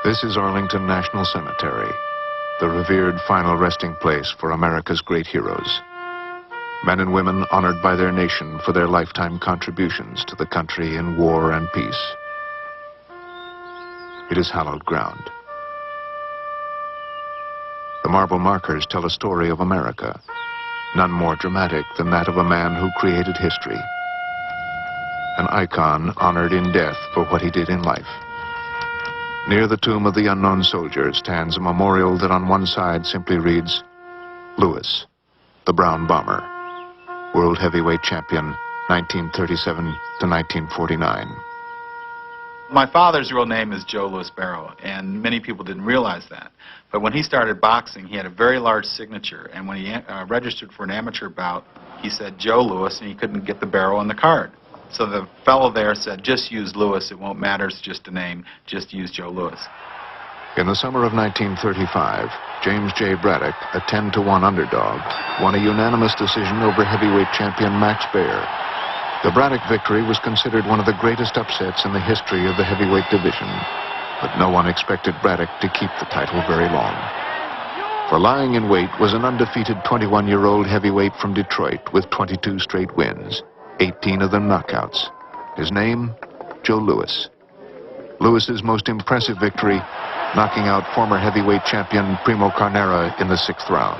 This is Arlington National Cemetery, the revered final resting place for America's great heroes. Men and women honored by their nation for their lifetime contributions to the country in war and peace. It is hallowed ground. The marble markers tell a story of America, none more dramatic than that of a man who created history. An icon honored in death for what he did in life. Near the tomb of the unknown soldier stands a memorial that on one side simply reads, Lewis, the Brown Bomber, World Heavyweight Champion, 1937 to 1949. My father's real name is Joe Louis Barrow, and many people didn't realize that. But when he started boxing, he had a very large signature, and when he registered for an amateur bout, he said Joe Louis, and he couldn't get the Barrow on the card. So the fellow there said, just use Louis, it won't matter, it's just a name, just use Joe Louis. In the summer of 1935, James J. Braddock, a 10-to-1 underdog, won a unanimous decision over heavyweight champion Max Baer. The Braddock victory was considered one of the greatest upsets in the history of the heavyweight division, but no one expected Braddock to keep the title very long. For lying in wait was an undefeated 21-year-old heavyweight from Detroit with 22 straight wins, 18 of them knockouts. His name, Joe Louis. Lewis's most impressive victory, knocking out former heavyweight champion Primo Carnera in the 6th round.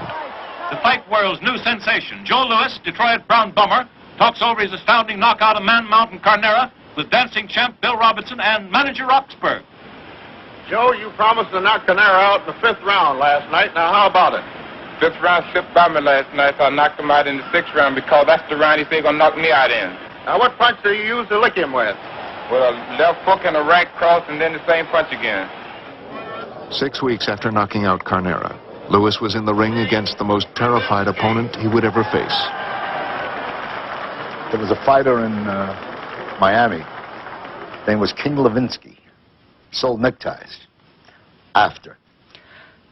The fight world's new sensation, Joe Louis, Detroit Brown Bomber, talks over his astounding knockout of Man Mountain Carnera with dancing champ Bill Robinson and manager Roxburgh. Joe, you promised to knock Carnera out in the 5th round last night. Now, how about it? 5th round slipped by me last night, so I knocked him out in the 6th round because that's the round he said gonna knock me out in. Now, what punch do you use to lick him with? With a left hook and a right cross and then the same punch again. 6 weeks after knocking out Carnera, Louis was in the ring against the most terrified opponent he would ever face. There was a fighter in Miami. His name was King Levinsky. Sold neckties. After.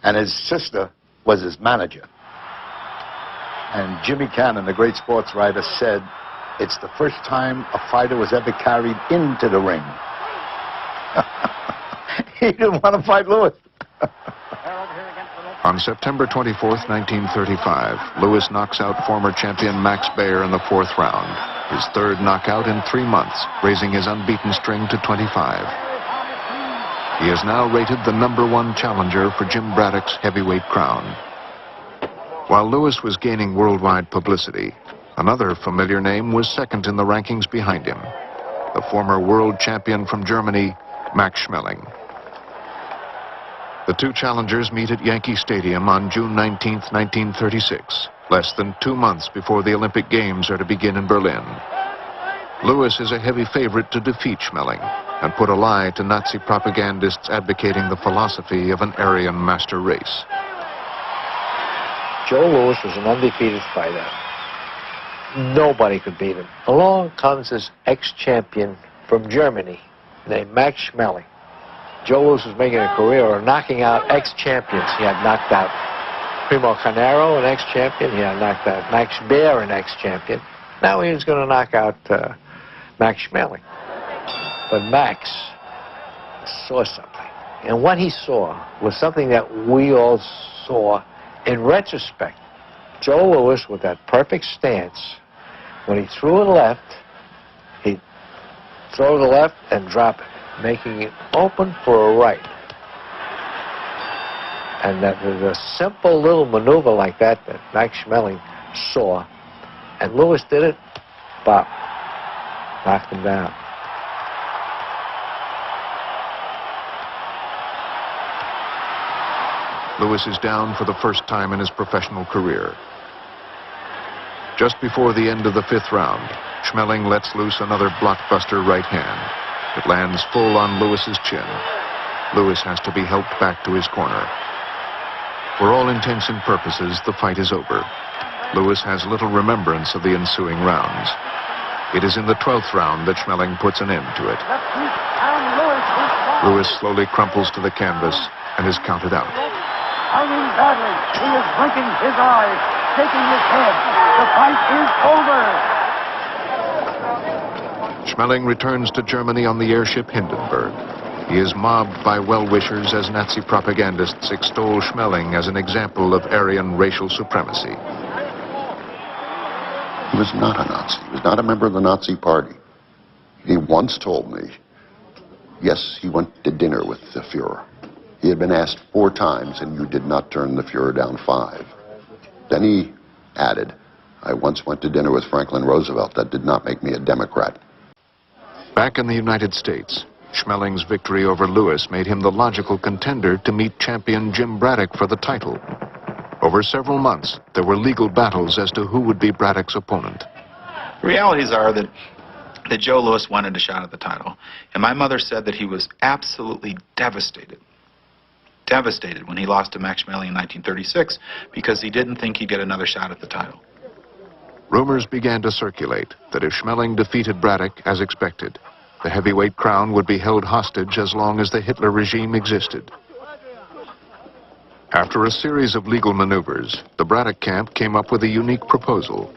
And his sister was his manager. And Jimmy Cannon, the great sports writer, said it's the first time a fighter was ever carried into the ring. He didn't want to fight Louis. On September 24th, 1935, Louis knocks out former champion Max Baer in the 4th round, his 3rd knockout in 3 months, raising his unbeaten string to 25. He is now rated the #1 challenger for Jim Braddock's heavyweight crown. While Louis was gaining worldwide publicity, another familiar name was second in the rankings behind him, the former world champion from Germany, Max Schmeling. The two challengers meet at Yankee Stadium on June 19, 1936, less than 2 months before the Olympic Games are to begin in Berlin. Louis is a heavy favorite to defeat Schmeling and put a lie to Nazi propagandists advocating the philosophy of an Aryan master race. Joe Louis was an undefeated fighter. Nobody could beat him. Along comes this ex-champion from Germany named Max Schmeling. Joe Louis was making a career of knocking out ex-champions. He had knocked out Primo Carnera, an ex-champion. He had knocked out Max Baer, an ex-champion. Now he was going to knock out Max Schmeling. But Max saw something. And what he saw was something that we all saw in retrospect. Joe Louis, with that perfect stance, when he threw a left, he'd throw the left and drop it, making it open for a right. And that was a simple little maneuver like that that Max Schmeling saw. And Louis did it, bop, knocked him down. Louis is down for the first time in his professional career. Just before the end of the 5th round, Schmeling lets loose another blockbuster right hand. It lands full on Louis's chin. Louis has to be helped back to his corner. For all intents and purposes, the fight is over. Louis has little remembrance of the ensuing rounds. It is in the 12th round that Schmeling puts an end to it. Louis slowly crumples to the canvas and is counted out. Fighting badly. He is blinking his eyes, shaking his head. The fight is over. Schmeling returns to Germany on the airship Hindenburg. He is mobbed by well-wishers as Nazi propagandists extol Schmeling as an example of Aryan racial supremacy. He was not a Nazi. He was not a member of the Nazi Party. He once told me, yes, he went to dinner with the Fuhrer. He had been asked 4 times, and you did not turn the Fuhrer down 5. Then he added, I once went to dinner with Franklin Roosevelt. That did not make me a Democrat. Back in the United States, Schmeling's victory over Lewis made him the logical contender to meet champion Jim Braddock for the title. Over several months, there were legal battles as to who would be Braddock's opponent. The realities are that Joe Louis wanted a shot at the title, and my mother said that he was absolutely devastated when he lost to Max Schmeling in 1936 because he didn't think he'd get another shot at the title. Rumors began to circulate that if Schmeling defeated Braddock as expected, the heavyweight crown would be held hostage as long as the Hitler regime existed. After a series of legal maneuvers, the Braddock camp came up with a unique proposal.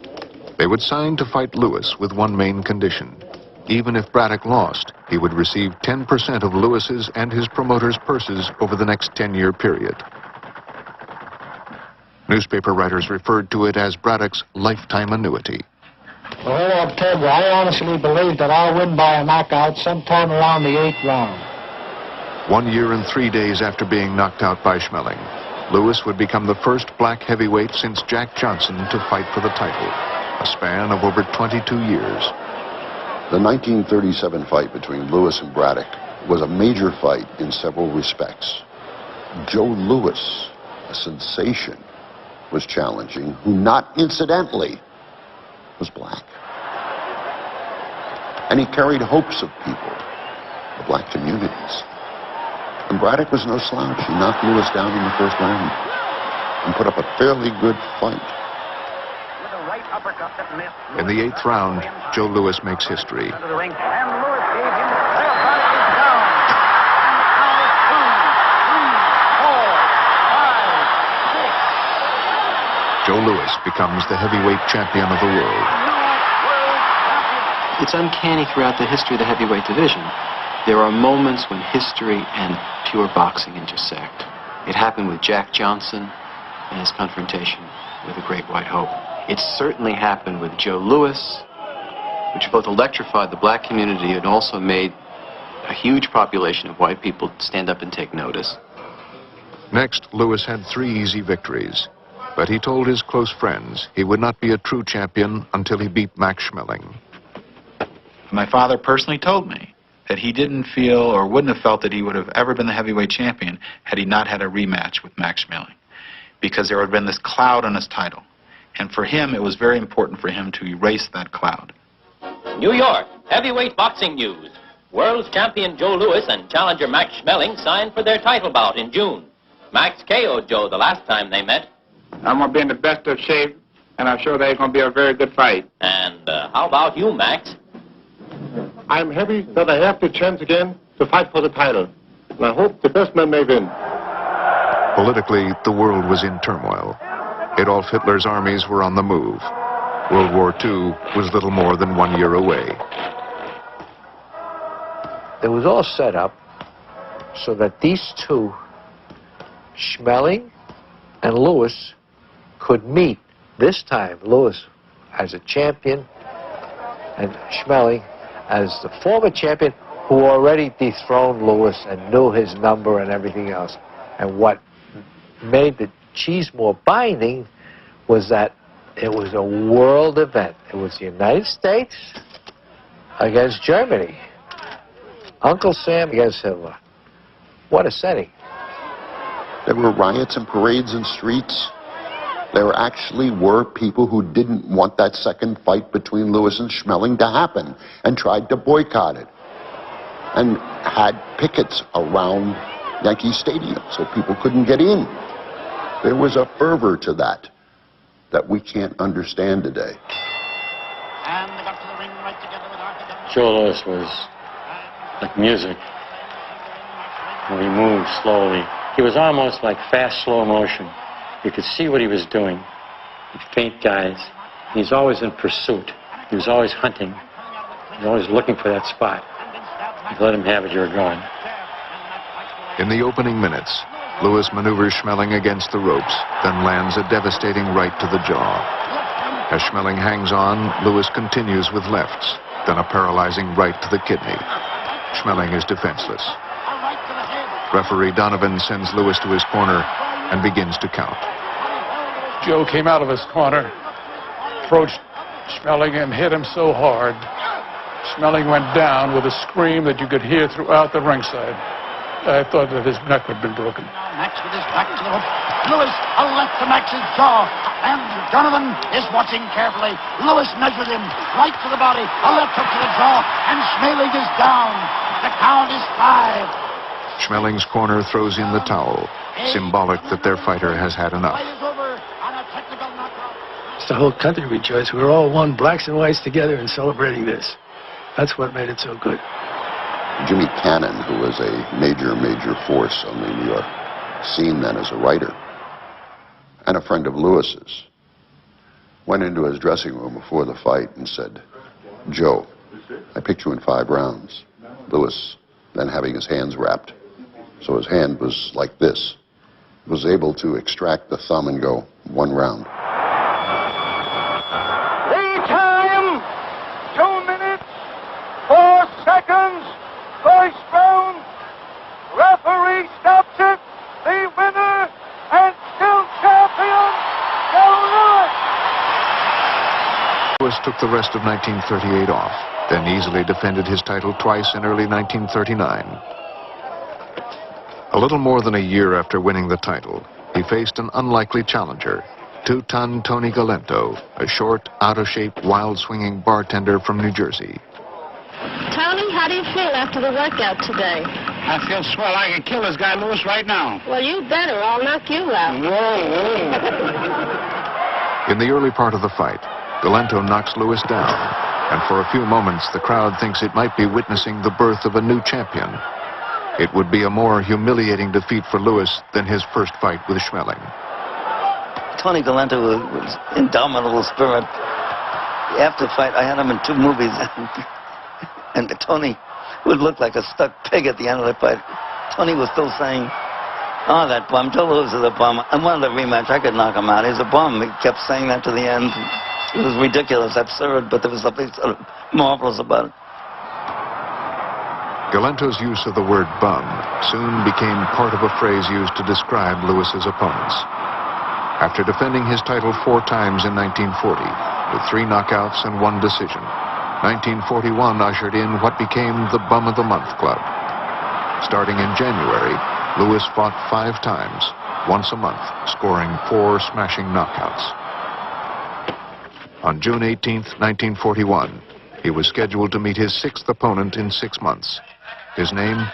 They would sign to fight Lewis with one main condition. Even if Braddock lost, he would receive 10% of Lewis's and his promoters' purses over the next 10-year period. Newspaper writers referred to it as Braddock's lifetime annuity. Well, I'll tell you, I honestly believe that I'll win by a knockout sometime around the 8th round. 1 year and 3 days after being knocked out by Schmeling, Lewis would become the first black heavyweight since Jack Johnson to fight for the title, a span of over 22 years. The 1937 fight between Lewis and Braddock was a major fight in several respects. Joe Louis, a sensation, was challenging, who not incidentally was black. And he carried hopes of people, the black communities. And Braddock was no slouch. He knocked Lewis down in the first round and put up a fairly good fight. In the 8th round, Joe Louis makes history. Joe Louis becomes the heavyweight champion of the world. It's uncanny throughout the history of the heavyweight division. There are moments when history and pure boxing intersect. It happened with Jack Johnson in his confrontation with the Great White Hope. It certainly happened with Joe Louis, which both electrified the black community and also made a huge population of white people stand up and take notice. Next, Louis had 3 easy victories, but he told his close friends he would not be a true champion until he beat Max Schmeling. My father personally told me that he didn't feel or wouldn't have felt that he would have ever been the heavyweight champion had he not had a rematch with Max Schmeling, because there would have been this cloud on his title. And for him, it was very important for him to erase that cloud. New York, heavyweight boxing news. World champion Joe Louis and challenger Max Schmeling signed for their title bout in June. Max KO'd Joe the last time they met. I'm going to be in the best of shape, and I'm sure there's going to be a very good fight. And how about you, Max? I'm happy that I have the chance again to fight for the title. And I hope the best man may win. Politically, the world was in turmoil. Adolf Hitler's armies were on the move. World War II was little more than 1 year away. It was all set up so that these two, Schmeling and Louis, could meet. This time, Louis as a champion and Schmeling as the former champion who already dethroned Louis and knew his number and everything else. And what made the cheese more binding was that it was a world event. It was the United States against Germany. Uncle Sam against Hitler. What a setting. There were riots and parades in streets. There actually were people who didn't want that second fight between Louis and Schmeling to happen and tried to boycott it and had pickets around Yankee Stadium so people couldn't get in. There was a fervor to that we can't understand today. Joe Louis was like music. When he moved slowly, he was almost like fast, slow motion. You could see what he was doing. He'd feint guys. He's always in pursuit. He was always hunting. He was always looking for that spot. If you let him have it, you're gone. In the opening minutes, Lewis maneuvers Schmeling against the ropes, then lands a devastating right to the jaw. As Schmeling hangs on, Lewis continues with lefts, then a paralyzing right to the kidney. Schmeling is defenseless. Referee Donovan sends Lewis to his corner and begins to count. Joe came out of his corner, approached Schmeling and hit him so hard. Schmeling went down with a scream that you could hear throughout the ringside. I thought that his neck had been broken. Max with his back to the rope. Lewis, a left to Max's jaw. And Donovan is watching carefully. Lewis measures him right to the body. A left hook to the jaw. And Schmeling is down. The count is 5. Schmeling's corner throws in the towel, symbolic that their fighter has had enough. It's the whole country rejoiced. We were all one, blacks and whites together, and celebrating this. That's what made it so good. Jimmy Cannon, who was a major force on the New York scene then as a writer, and a friend of Lewis's, went into his dressing room before the fight and said, "Joe, I picked you in 5 rounds." Lewis, then having his hands wrapped, so his hand was like this, was able to extract the thumb and go 1 round. The time, 2 minutes, 4 seconds. First round, referee stops it, the winner and still champion, Joe Lewis. Lewis took the rest of 1938 off, then easily defended his title twice in early 1939. A little more than a year after winning the title, he faced an unlikely challenger, 2-ton Tony Galento, a short, out-of-shape, wild-swinging bartender from New Jersey. Tony, how do you feel after the workout today? I feel swell. I can kill this guy Lewis right now. Well, you better. I'll knock you out. In the early part of the fight, Galento knocks Lewis down, and for a few moments the crowd thinks it might be witnessing the birth of a new champion. It would be a more humiliating defeat for Lewis than his first fight with Schmeling. Tony Galento was indomitable spirit. After the fight, I had him in 2 movies. And Tony would look like a stuck pig at the end of the fight. Tony was still saying, "Oh, that bum, Joe Lewis is a bum. I wanted a rematch. I could knock him out. He's a bum." He kept saying that to the end. It was ridiculous, absurd, but there was something sort of marvelous about it. Galento's use of the word bum soon became part of a phrase used to describe Lewis's opponents. After defending his title 4 times in 1940, with 3 knockouts and 1 decision, 1941 ushered in what became the Bum of the Month Club. Starting in January, Lewis fought 5 times, once a month, scoring 4 smashing knockouts. On June 18, 1941, he was scheduled to meet his 6th opponent in 6 months. His name,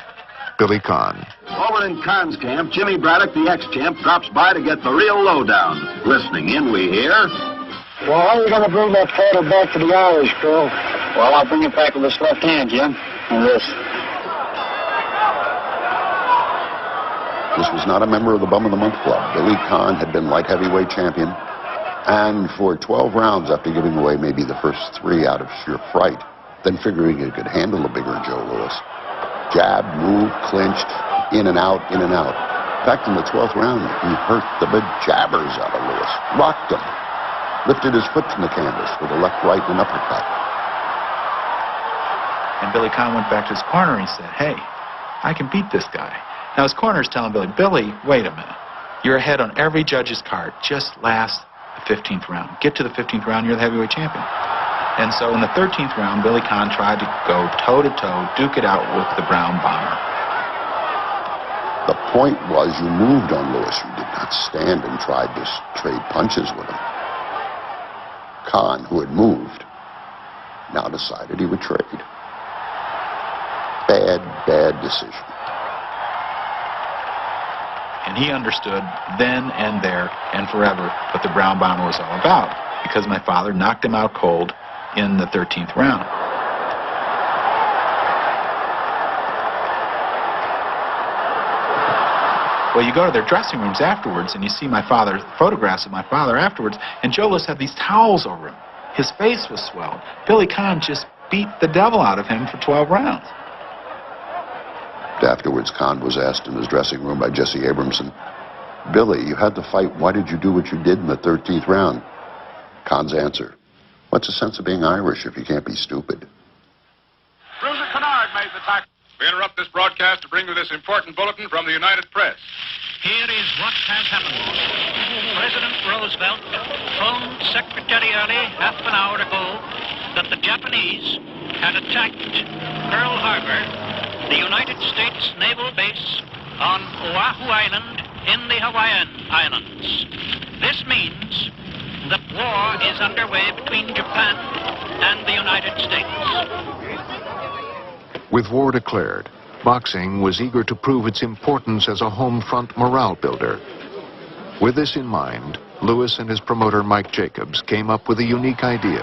Billy Conn. Over in Conn's camp, Jimmy Braddock, the ex-champ, drops by to get the real lowdown. Listening in, we hear... Well, how are you going to bring that title back to the Irish, Bill? Well, I'll bring it back with this left hand, Jim. And this. This was not a member of the Bum of the Month Club. Billy Conn had been light heavyweight champion, and for 12 rounds after giving away maybe the first 3 out of sheer fright, then figuring he could handle a bigger Joe Lewis. Jab, move, clinched, in and out, in and out. In fact, in the 12th round, he hurt the bejabbers out of Lewis, rocked him, lifted his foot from the canvas with a left, right, and uppercut. And Billy Conn went back to his corner and he said, "Hey, I can beat this guy." Now his corner's telling Billy, "Billy, wait a minute. You're ahead on every judge's card. Just last the 15th round. Get to the 15th round, you're the heavyweight champion." And so in the 13th round, Billy Conn tried to go toe-to-toe, duke it out with the Brown Bomber. The point was you moved on Lewis. You did not stand and tried to trade punches with him. Conn, who had moved, now decided he would trade. Bad decision. And he understood then and there and forever what the Brown Bomber was all about, because my father knocked him out cold in the 13th round. Well, you go to their dressing rooms afterwards and you see photographs of my father afterwards, and Joe Lewis had these towels over him. His face was swelled. Billy Conn just beat the devil out of him for 12 rounds. Afterwards, Khan was asked in his dressing room by Jesse Abramson, "Billy, you had to fight. Why did you do what you did in the 13th round?" Khan's answer, "What's the sense of being Irish if you can't be stupid?" Bruiser Kennard made the tackle. We interrupt this broadcast to bring you this important bulletin from the United Press. Here is what has happened. President Roosevelt phoned Secretary Early half an hour ago that the Japanese had attacked Pearl Harbor, the United States naval base on Oahu Island in the Hawaiian Islands. This means that war is underway between Japan and the United States. With war declared, boxing was eager to prove its importance as a home front morale builder. With this in mind, Lewis and his promoter Mike Jacobs came up with a unique idea.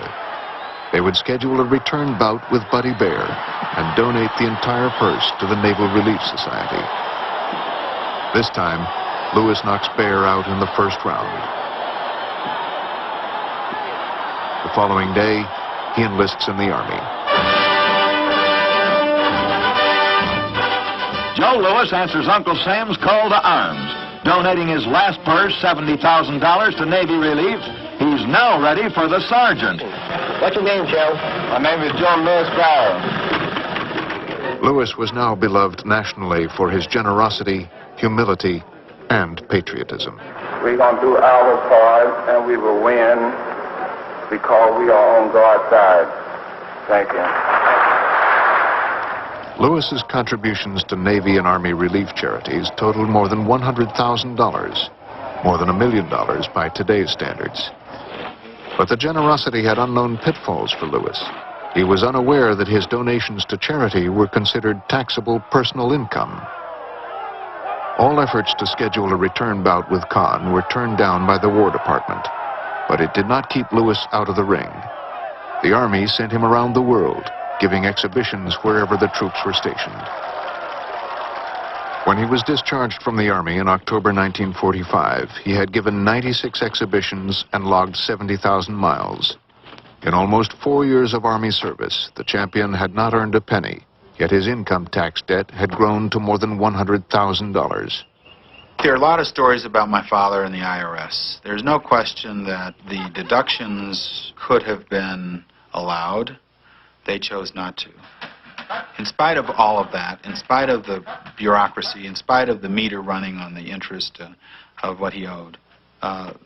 They would schedule a return bout with Buddy Bear and donate the entire purse to the Naval Relief Society. This time, Lewis knocks Bear out in the first round. The following day, he enlists in the Army. Joe Louis answers Uncle Sam's call to arms, donating his last purse, $70,000, to Navy Relief. He's now ready for the sergeant. What's your name, Joe? My name is Joe Louis Barrow. Lewis was now beloved nationally for his generosity, humility, and patriotism. We're going to do our part, and we will win because we are on God's side. Thank you. Lewis's contributions to Navy and Army relief charities totaled more than $100,000, more than $1 million by today's standards. But the generosity had unknown pitfalls for Lewis. He was unaware that his donations to charity were considered taxable personal income. All efforts to schedule a return bout with Khan were turned down by the War Department, but it did not keep Lewis out of the ring. The Army sent him around the world, giving exhibitions wherever the troops were stationed. When he was discharged from the Army in October 1945, he had given 96 exhibitions and logged 70,000 miles. In almost 4 years of Army service, the champion had not earned a penny, yet his income tax debt had grown to more than $100,000. There are a lot of stories about my father and the IRS. There's no question that the deductions could have been allowed. They chose not to. In spite of all of that, in spite of the bureaucracy, in spite of the meter running on the interest of what he owed,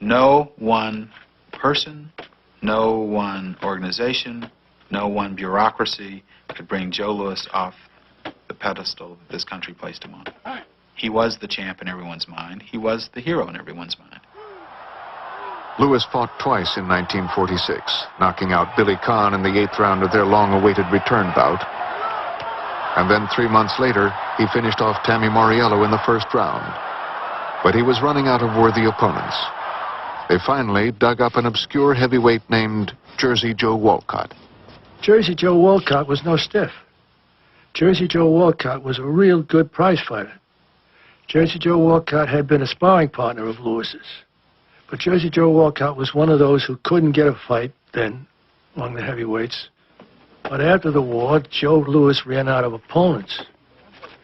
no one person, no one organization, no one bureaucracy could bring Joe Louis off the pedestal that this country placed him on. He was the champ in everyone's mind. He was the hero in everyone's mind. Lewis fought twice in 1946, knocking out Billy Conn in the 8th round of their long-awaited return bout. And then 3 months later, he finished off Tammy Moriello in the first round. But he was running out of worthy opponents. They finally dug up an obscure heavyweight named Jersey Joe Walcott. Jersey Joe Walcott was no stiff. Jersey Joe Walcott was a real good prize fighter. Jersey Joe Walcott had been a sparring partner of Lewis's. But Jersey Joe Walcott was one of those who couldn't get a fight then among the heavyweights. But after the war, Joe Louis ran out of opponents.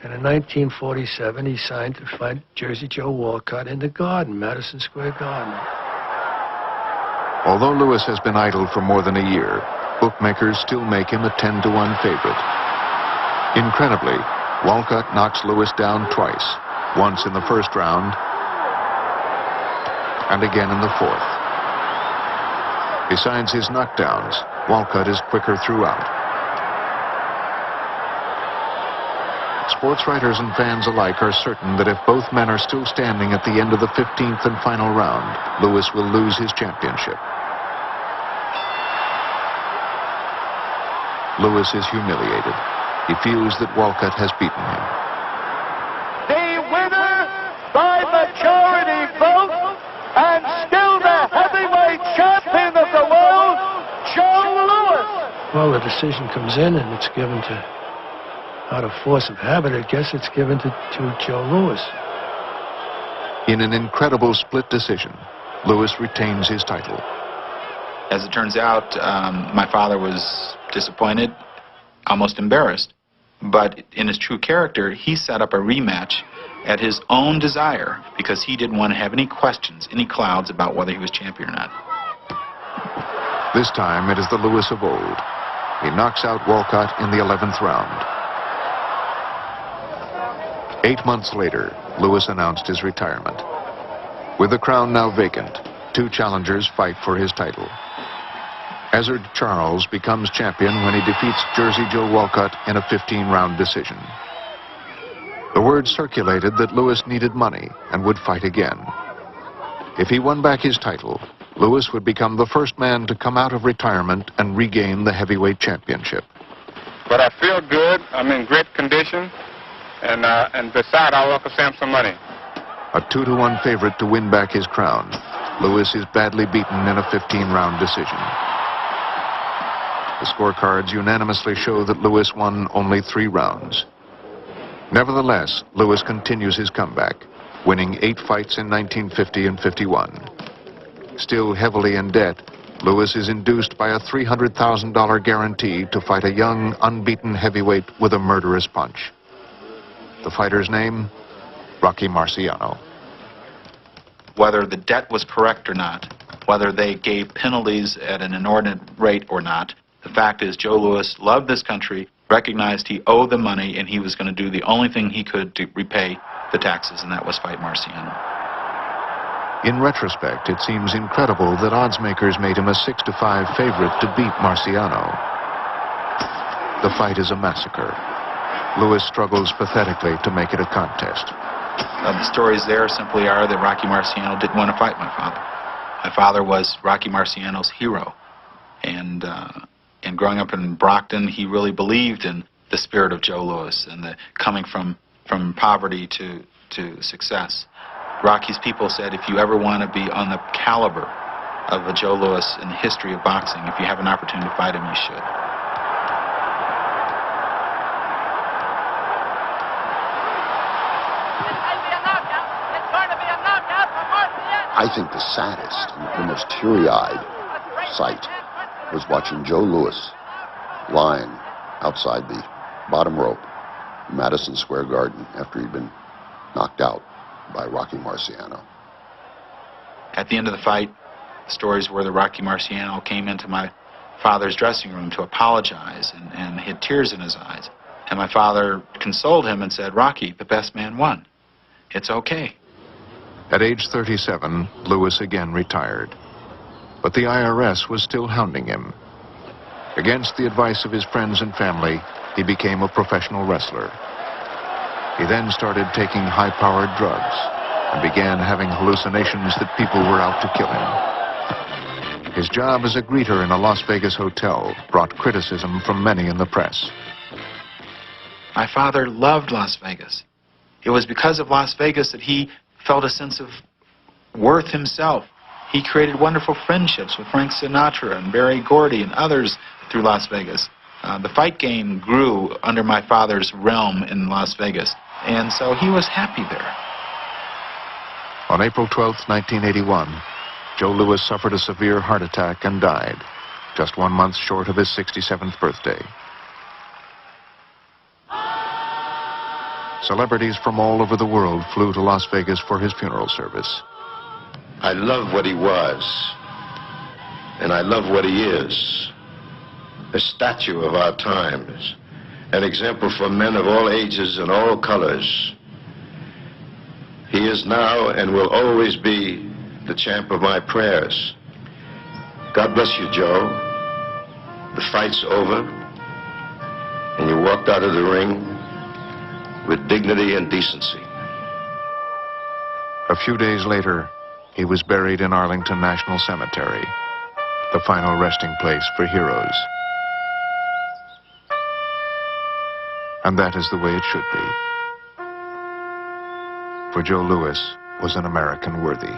And in 1947, he signed to fight Jersey Joe Walcott in the Garden, Madison Square Garden. Although Lewis has been idle for more than a year, bookmakers still make him a 10-to-1 favorite. Incredibly, Walcott knocks Lewis down twice, once in the first round and again in the 4th. Besides his knockdowns, Walcott is quicker throughout. Sports writers and fans alike are certain that if both men are still standing at the end of the 15th and final round, Lewis will lose his championship. Lewis is humiliated. He feels that Walcott has beaten him. The winner by majority vote and still the heavyweight champion of the world, Joe Louis. Well, the decision comes in and it's given to, out of force of habit, I guess it's given to Joe Louis. In an incredible split decision, Lewis retains his title. As it turns out, my father was disappointed, almost embarrassed. But in his true character, he set up a rematch at his own desire because he didn't want to have any questions, any clouds about whether he was champion or not. This time it is the Lewis of old. He knocks out Walcott in the 11th round. 8 months later, Lewis announced his retirement. With the crown now vacant, 2 challengers fight for his title. Ezzard Charles becomes champion when he defeats Jersey Joe Walcott in a 15-round decision. The word circulated that Lewis needed money and would fight again. If he won back his title, Lewis would become the first man to come out of retirement and regain the heavyweight championship. But I feel good. I'm in great condition. And beside, I'll offer Sam some money. A 2-to-1 favorite to win back his crown, Lewis is badly beaten in a 15-round decision. The scorecards unanimously show that Lewis won only 3 rounds. Nevertheless, Lewis continues his comeback, winning 8 fights in 1950 and 51. Still heavily in debt, Lewis is induced by a $300,000 guarantee to fight a young, unbeaten heavyweight with a murderous punch. The fighter's name? Rocky Marciano. Whether the debt was correct or not, whether they gave penalties at an inordinate rate or not, the fact is Joe Louis loved this country, recognized he owed the money, and he was going to do the only thing he could to repay the taxes, and that was fight Marciano. In retrospect, it seems incredible that odds makers made him a 6-to-5 favorite to beat Marciano. The fight is a massacre. Lewis struggles pathetically to make it a contest. The stories there simply are that Rocky Marciano didn't want to fight my father. My father was Rocky Marciano's hero. And growing up in Brockton, he really believed in the spirit of Joe Louis and the coming from poverty to success. Rocky's people said, if you ever want to be on the caliber of a Joe Louis in the history of boxing, if you have an opportunity to fight him, you should. I think the saddest and the most teary-eyed sight was watching Joe Louis lying outside the bottom rope in Madison Square Garden after he'd been knocked out by Rocky Marciano. At the end of the fight, the stories were that Rocky Marciano came into my father's dressing room to apologize and he had tears in his eyes. And my father consoled him and said, Rocky, the best man won. It's okay. At age 37, Lewis again retired. But the IRS was still hounding him. Against the advice of his friends and family, he became a professional wrestler. He then started taking high-powered drugs and began having hallucinations that people were out to kill him. His job as a greeter in a Las Vegas hotel brought criticism from many in the press. My father loved Las Vegas. It was because of Las Vegas that he felt a sense of worth himself. He created wonderful friendships with Frank Sinatra and Berry Gordy and others through Las Vegas. The fight game grew under my father's realm in Las Vegas, and so he was happy there. On April 12, 1981, Joe Louis suffered a severe heart attack and died, just 1 month short of his 67th birthday. Celebrities from all over the world flew to Las Vegas for his funeral service. I love what he was, and I love what he is. A statue of our times, an example for men of all ages and all colors. He is now and will always be the champ of my prayers. God bless you, Joe. The fight's over, and you walked out of the ring with dignity and decency. A few days later, he was buried in Arlington National Cemetery, the final resting place for heroes. And that is the way it should be. For Joe Louis was an American worthy.